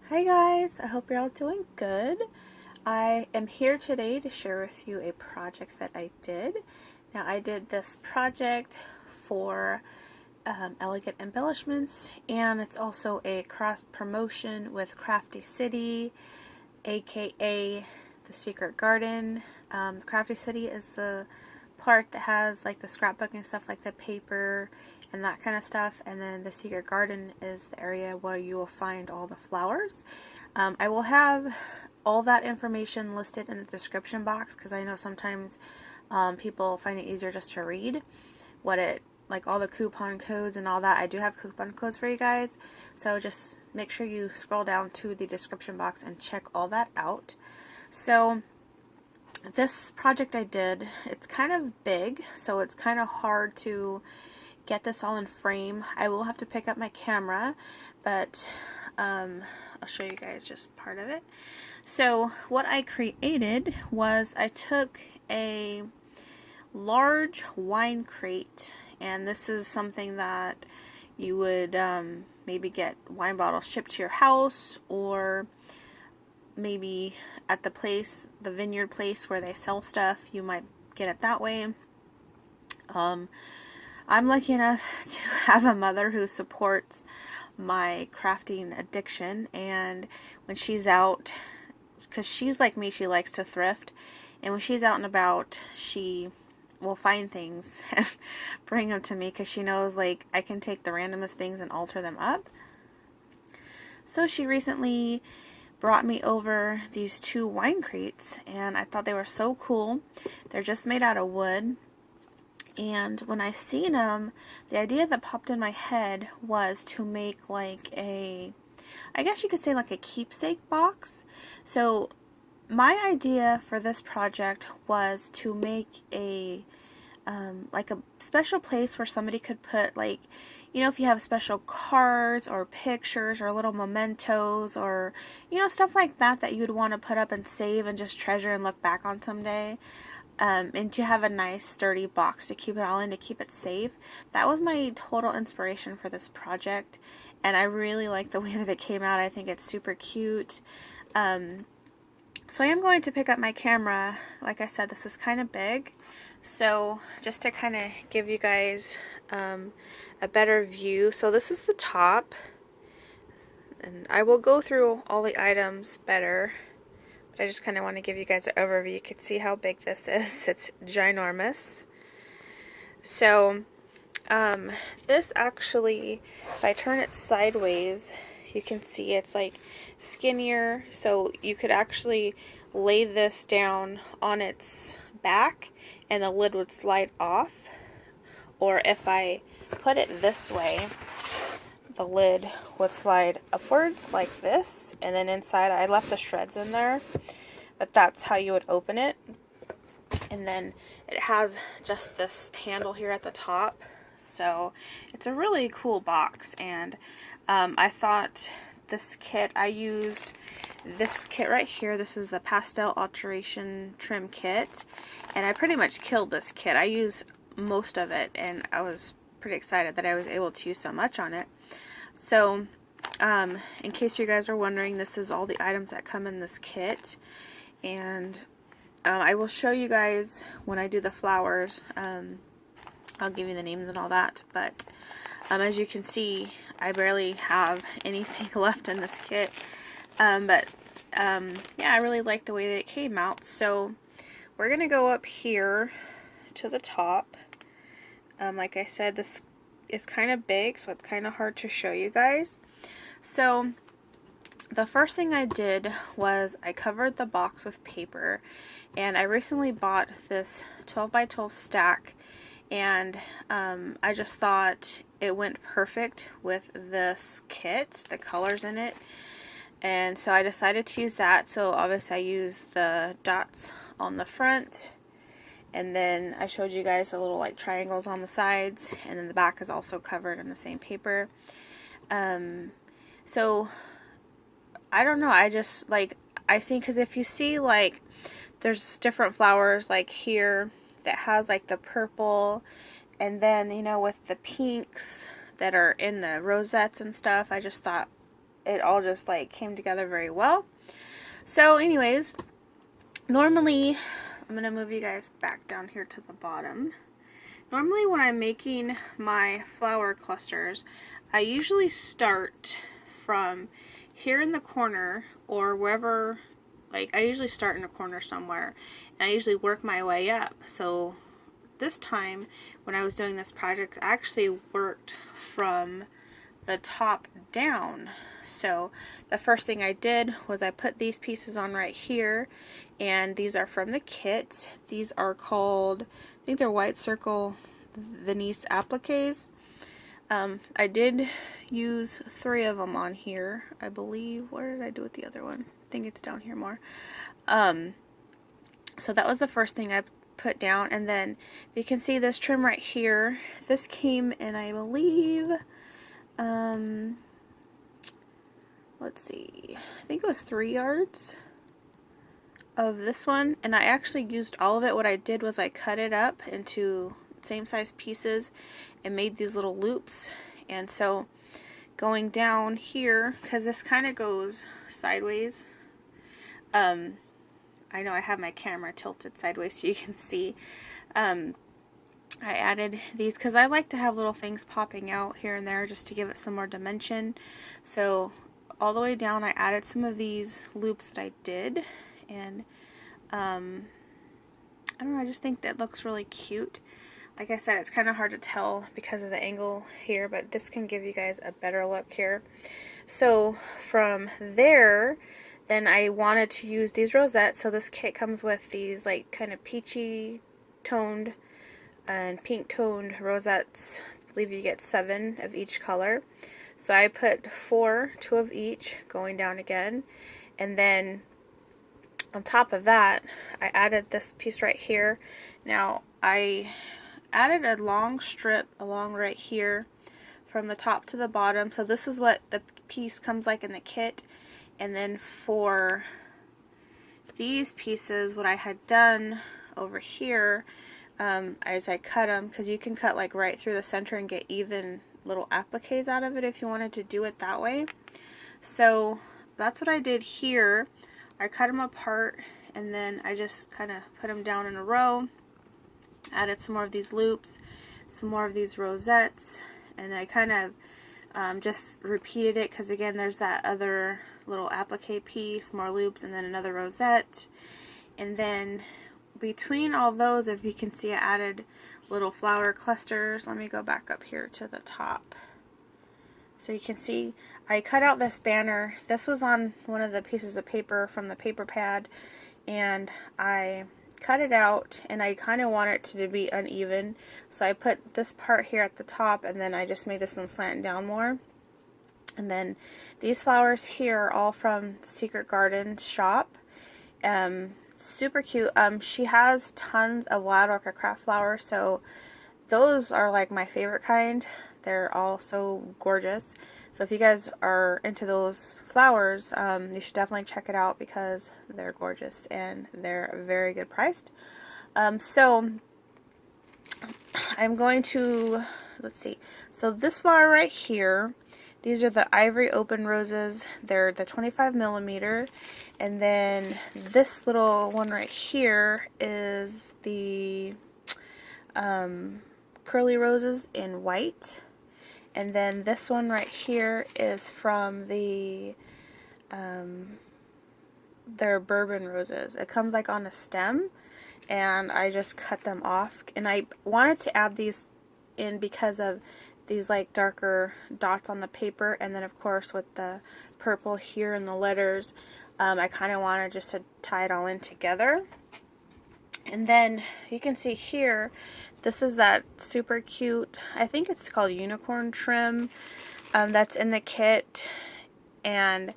Hi guys, I hope you're all doing good. I am here today to share with you a project that I did. Now I did this project for Elegant Embellishments, and it's also a cross promotion with Crafty City, aka the Secret Garden. The Crafty City is the part that has like the scrapbook and stuff, like the paper and that kind of stuff, and then the Secret Garden is the area where you will find all the flowers. I will have all that information listed in the description box because I know sometimes people find it easier just to read what it, like all the coupon codes and all that. I do have coupon codes for you guys, so just make sure you scroll down to the description box and check all that out. So this project I did, it's kind of big, so it's kind of hard to get this all in frame. I will have to pick up my camera, but I'll show you guys just part of it. So what I created was I took a large wine crate, and this is something that you would maybe get wine bottles shipped to your house, or maybe at the place, the vineyard place where they sell stuff, you might get it that way. I'm lucky enough to have a mother who supports my crafting addiction, and when she's out, because she's like me, she likes to thrift, and when she's out and about, she will find things and bring them to me because she knows like I can take the randomest things and alter them up. So she recently brought me over these two wine crates, and I thought they were so cool. They're just made out of wood. And when I seen them, the idea that popped in my head was to make like a, I guess you could say like a keepsake box. So my idea for this project was to make a like a special place where somebody could put, like, you know, if you have special cards or pictures or little mementos or, you know, stuff like that that you would want to put up and save and just treasure and look back on someday. And to have a nice sturdy box to keep it all in, to keep it safe. That was my total inspiration for this project, and I really like the way that it came out. I think it's super cute. So I am going to pick up my camera. Like I said, this is kind of big, so just to kind of give you guys a better view. So this is the top, and I will go through all the items better. I just kind of want to give you guys an overview. You can see how big this is. It's ginormous. So this actually, if I turn it sideways, you can see it's like skinnier. So you could actually lay this down on its back and the lid would slide off. Or if I put it this way, the lid would slide upwards like this, and then inside I left the shreds in there, but that's how you would open it. And then it has just this handle here at the top, so it's a really cool box. And I thought this kit, I used this kit right here. This is the pastel alteration trim kit, and I pretty much killed this kit. I used most of it, and I was pretty excited that I was able to use so much on it. So, in case you guys are wondering, this is all the items that come in this kit, and I will show you guys when I do the flowers. I'll give you the names and all that, but as you can see, I barely have anything left in this kit, yeah, I really like the way that it came out. So we're going to go up here to the top. Like I said, this is kind of big, so it's kind of hard to show you guys. So the first thing I did was I covered the box with paper, and I recently bought this 12 by 12 stack, and I just thought it went perfect with this kit, the colors in it, and so I decided to use that. So obviously I used the dots on the front, and then I showed you guys the little like triangles on the sides, and then the back is also covered in the same paper. So I don't know, I just like, I think, because if you see like there's different flowers like here that has like the purple, and then, you know, with the pinks that are in the rosettes and stuff, I just thought it all just like came together very well. So anyways, normally, I'm going to move you guys back down here to the bottom. Normally when I'm making my flower clusters, I usually start from here in the corner or wherever, like I usually start in a corner somewhere, and I usually work my way up. So this time when I was doing this project, I actually worked from the top down. So the first thing I did was I put these pieces on right here, and these are from the kit. These are called, I think they're white circle Venice appliques. I did use 3 of them on here, I believe. Where did I do with the other one? I think it's down here more. So that was the first thing I put down, and then you can see this trim right here. This came in, I believe, let's see, I think it was 3 yards of this one, and I actually used all of it. What I did was I cut it up into same size pieces and made these little loops. And so going down here, because this kind of goes sideways, I know I have my camera tilted sideways so you can see, I added these because I like to have little things popping out here and there just to give it some more dimension. So all the way down I added some of these loops that I did, and I don't know, I just think that looks really cute. Like I said, it's kind of hard to tell because of the angle here, but this can give you guys a better look here. So from there, then I wanted to use these rosettes. So this kit comes with these like kind of peachy toned and pink toned rosettes. I believe you get 7 of each color. So I put 4, 2 of each going down again, and then on top of that I added this piece right here. Now I added a long strip along right here from the top to the bottom. So this is what the piece comes like in the kit. And then for these pieces, what I had done over here, as I cut them, because you can cut like right through the center and get even little appliques out of it if you wanted to do it that way. So that's what I did here. I cut them apart, and then I just kind of put them down in a row, added some more of these loops, some more of these rosettes, and I kind of just repeated it because again there's that other little applique piece, more loops, and then another rosette. And then between all those, if you can see, I added little flower clusters. Let me go back up here to the top. So you can see I cut out this banner. This was on one of the pieces of paper from the paper pad, and I cut it out, and I kind of want it to be uneven, so I put this part here at the top, and then I just made this one slant down more. And then these flowers here are all from Secret Garden's shop. Super cute. She has tons of wild orchid craft flowers, so those are like my favorite kind. They're all so gorgeous. So if you guys are into those flowers, you should definitely check it out because they're gorgeous and they're very good priced. So I'm going to, let's see, so this flower right here, these are the Ivory Open Roses. They're the 25 millimeter. And then this little one right here is the Curly Roses in white. And then this one right here is from the their Bourbon Roses. It comes like on a stem, and I just cut them off. And I wanted to add these in because of these like darker dots on the paper, and then of course with the purple here and the letters, I kind of wanted just to tie it all in together. And then you can see here, this is that super cute, I think it's called unicorn trim, that's in the kit, and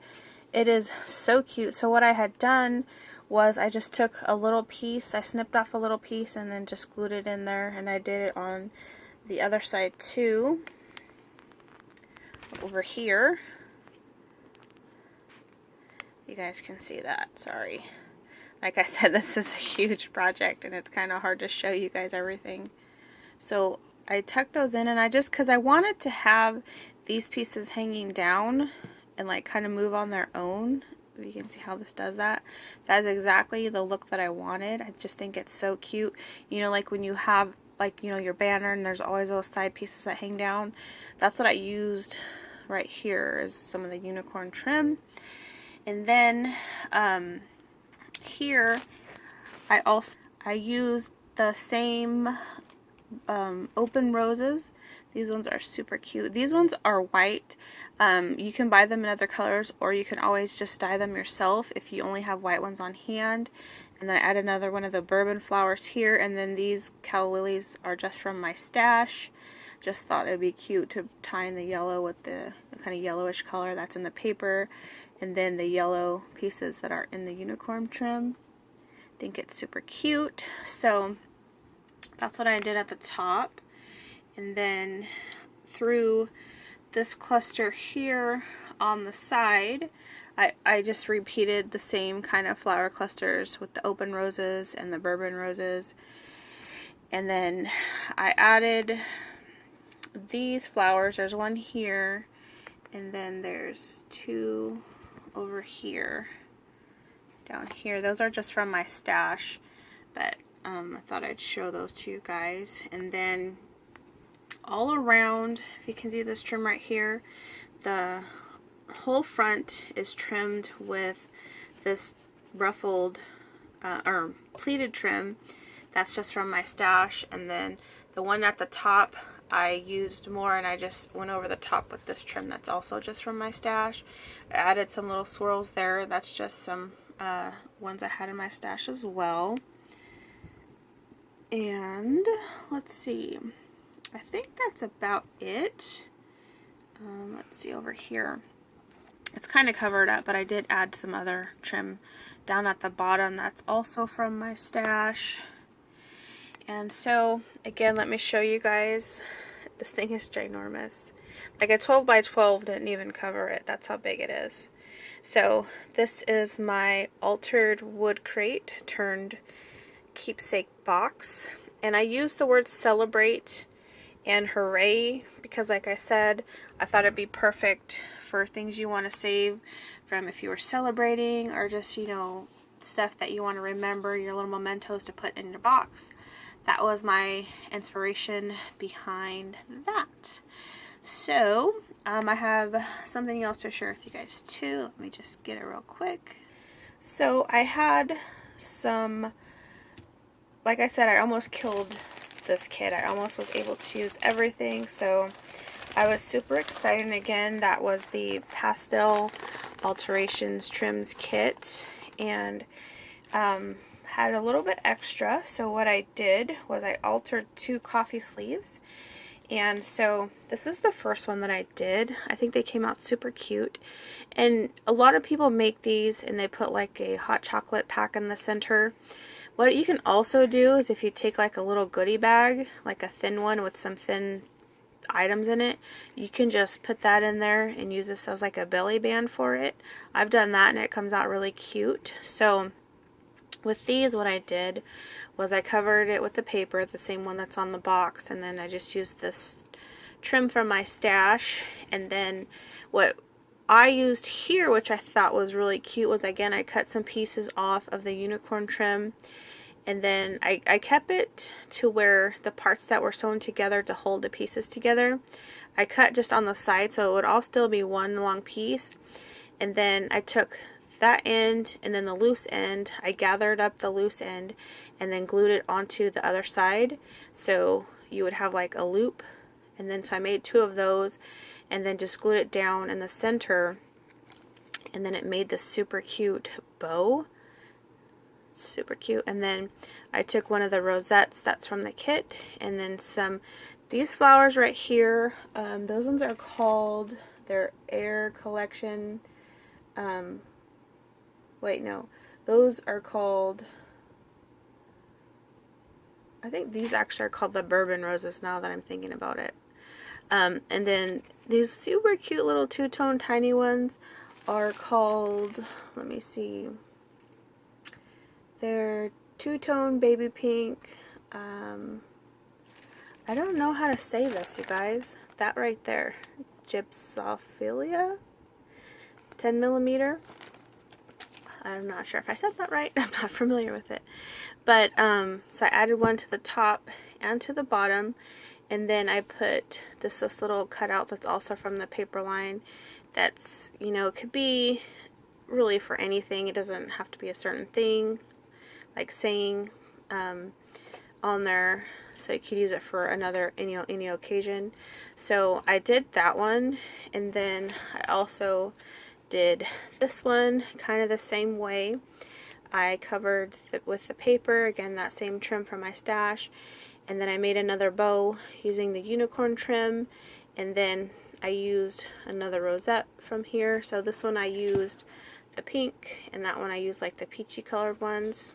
it is so cute. So what I had done was I just took a little piece, I snipped off a little piece and then just glued it in there, and I did it on the other side too, over here. You guys can see that, sorry. Like I said, this is a huge project and it's kind of hard to show you guys everything. So I tucked those in, and I just, because I wanted to have these pieces hanging down, and like kind of move on their own. You can see how this does that. That is exactly the look that I wanted. I just think it's so cute. You know, like when you have like, you know, your banner and there's always those side pieces that hang down. That's what I used right here, is some of the unicorn trim. And then here I used the same open roses. These ones are super cute. These ones are white. You can buy them in other colors, or you can always just dye them yourself if you only have white ones on hand. And then I add another one of the bourbon flowers here, and then these calla lilies are just from my stash. Just thought it would be cute to tie in the yellow with the kind of yellowish color that's in the paper, and then the yellow pieces that are in the unicorn trim. I think it's super cute. So that's what I did at the top. And then through this cluster here on the side, I just repeated the same kind of flower clusters with the open roses and the bourbon roses. And then I added these flowers. There's one here, and then there's two over here, down here. Those are just from my stash, but I thought I'd show those to you guys. And then all around, if you can see this trim right here, the whole front is trimmed with this ruffled or pleated trim that's just from my stash. And then the one at the top I used more, and I just went over the top with this trim that's also just from my stash. I added some little swirls there. That's just some ones I had in my stash as well. And let's see, I think that's about it. Let's see over here. It's kind of covered up, but I did add some other trim down at the bottom that's also from my stash. And so again, let me show you guys. This thing is ginormous. Like a 12 by 12 didn't even cover it. That's how big it is. So this is my altered wood crate turned keepsake box. And I used the words celebrate and hooray because, like I said, I thought it'd be perfect for things you want to save from if you were celebrating, or just, you know, stuff that you want to remember, your little mementos to put in your box. That was my inspiration behind that. So I have something else to share with you guys too. Let me just get it real quick. So I had some, like I said, I almost killed this kit. I almost was able to use everything, so I was super excited. And again, that was the Pastel Alterations Trims kit, and had a little bit extra. So what I did was I altered 2 coffee sleeves. And so this is the first one that I did. I think they came out super cute. And a lot of people make these and they put like a hot chocolate pack in the center. What you can also do is, if you take like a little goodie bag, like a thin one with some thin items in it, you can just put that in there and use this as like a belly band for it. I've done that and it comes out really cute. So with these, what I did was I covered it with the paper, the same one that's on the box, and then I just used this trim from my stash. And then what I used here, which I thought was really cute, was, again, I cut some pieces off of the unicorn trim, and then I kept it to where the parts that were sewn together to hold the pieces together, I cut just on the side so it would all still be one long piece. And then I took that end and then the loose end, I gathered up the loose end and then glued it onto the other side, so you would have like a loop. And then so I made 2 of those and then just glued it down in the center, and then it made this super cute bow. Super cute. And then I took one of the rosettes that's from the kit, and then these flowers right here, those ones are called, they're Air Collection, wait, no, those are called, I think these actually are called the bourbon roses now that I'm thinking about it. And then these super cute little 2-tone tiny ones are called, let me see, they're 2-tone baby pink. I don't know how to say this, you guys. That right there, Gypsophilia, 10 millimeter. I'm not sure if I said that right. I'm not familiar with it. But, so I added one to the top and to the bottom. And then I put this little cutout that's also from the paper line. That's, you know, it could be really for anything. It doesn't have to be a certain thing. Like saying on there. So you could use it for another, any occasion. So I did that one. And then I also did this one kind of the same way. I covered with the paper, again that same trim from my stash, and then I made another bow using the unicorn trim, and then I used another rosette from here. So this one I used the pink, and that one I used like the peachy colored ones.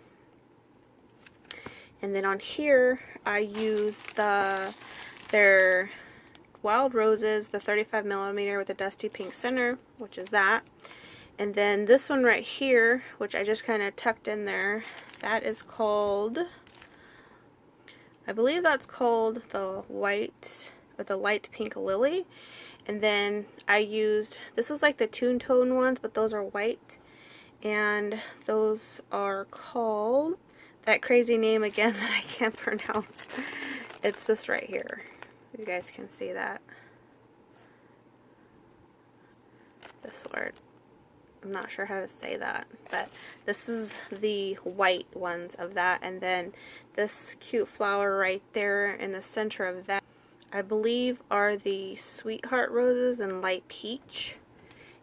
And then on here I used their Wild Roses, the 35 millimeter with a dusty pink center, which is that. And then this one right here, which I just kind of tucked in there, that is called, I believe that's called the white, or the light pink lily. And then I used, this is like the Toon Tone ones, but those are white. And those are called, that crazy name again that I can't pronounce. It's this right here. You guys can see that. This word. I'm not sure how to say that, but this is the white ones of that, and then this cute flower right there in the center of that, I believe are the Sweetheart Roses and Light Peach.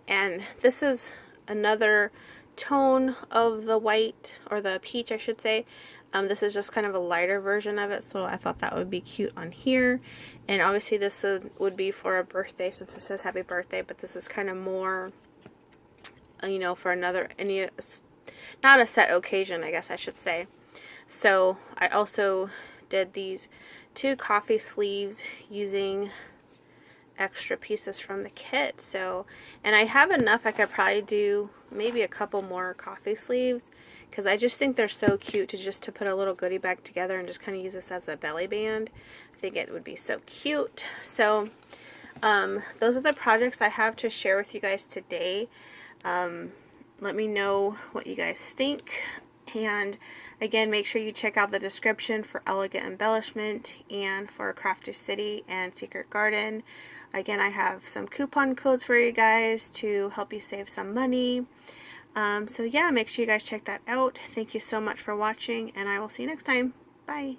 And this is another tone of the white, or the peach I should say. This is just kind of a lighter version of it, so I thought that would be cute on here. And obviously this would be for a birthday since it says happy birthday, but this is kind of more, you know, for another, not a set occasion, I guess I should say. So I also did these 2 coffee sleeves using extra pieces from the kit. So, and I have enough, I could probably do maybe a couple more coffee sleeves, because I just think they're so cute to put a little goodie bag together and just kind of use this as a belly band. I think it would be so cute. So those are the projects I have to share with you guys today. Let me know what you guys think, and again, make sure you check out the description for Elegant Embellishment and for Crafty City and Secret Garden. Again, I have some coupon codes for you guys to help you save some money. So yeah, make sure you guys check that out. Thank you so much for watching, and I will see you next time. Bye.